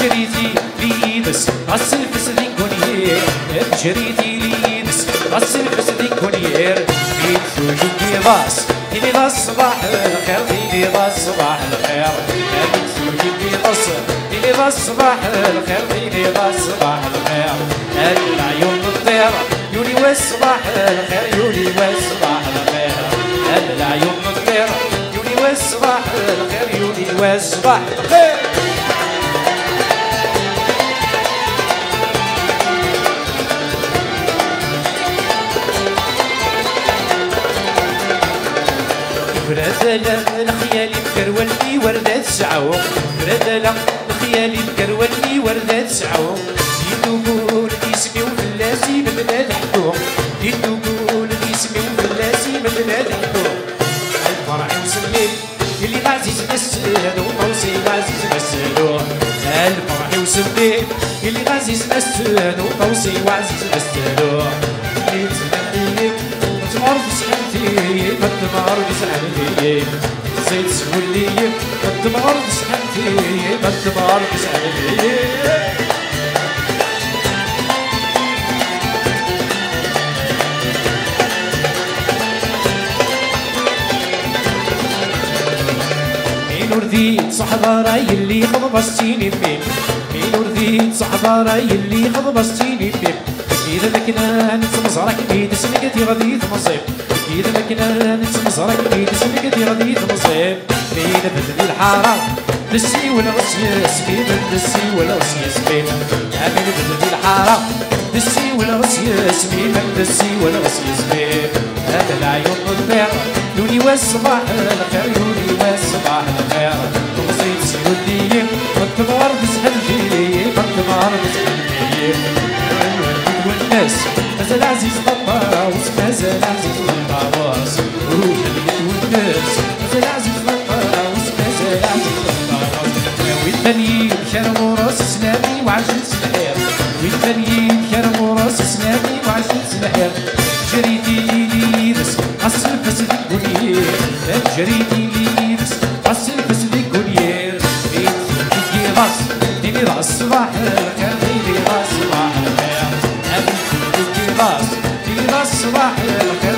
جريتي ليدس السلفس دي كونير جريتي ليدس السلفس دي كونير بيت سوجي باص إلي باص صباح الخير إلي باص صباح الخير بيت سوجي باص إلي باص صباح الخير إلي باص صباح الخير العيون الطير يولي والصباح الخير يولي والصباح الخير العيون الطير يولي والصباح الخير يولي والصباح الخير بردلا الخيالي مكرولني وردات سعو بردلا الخيالي مكرولني وردات سعو يدوبون اسمي وفلاسي من بلاد حدوق يدوبون اسمي وفلاسي من بلاد حدوق الفرح وسميت اللي عزيز مسلو موصي وعزيز مسلو الفرح وسميت اللي عزيز مسلو موصي وعزيز مسلو تمرض سحنتي ما تمرض سحنتي زيد سولي ما تمرض سحنتي ما تمرض سحنتي مين رديت صحبة راي اللي خضبستيني فين مين رديت صحبة راي اللي خضبستيني فين إذا ما كنا نتمزرك بيد سمكتي غادي تمصيب إذا ما كنا نتمزرك بيد سمكتي غادي تمصيب بين بدل الحارة دسي ولا غسي سبيب دسي ولا غسي سبيب بين بدل الحارة دسي ولا غسي سبيب دسي ولا غسي سبيب هذا العيون الطير يولي والصباح الخير يولي والصباح الخير تمصيب سيولي والتمار بسحلتي والتمار بسحلتي والناس مازال عزيز غطاوس مازال عزيز غطاوس روح البيت والناس مازال عزيز غطاوس مازال عزيز غطاوس والثاني كرم وراس اسلامي وعجل سلحير والثاني كرم وراس اسلامي وعجل سلحير جريتي ليدس السلفس دي كونير جريتي ليدس السلفس دي كونير بيت سوجي باص ديني راس صباح الخير ديني راس صباح الخير باص في باص صباح الخير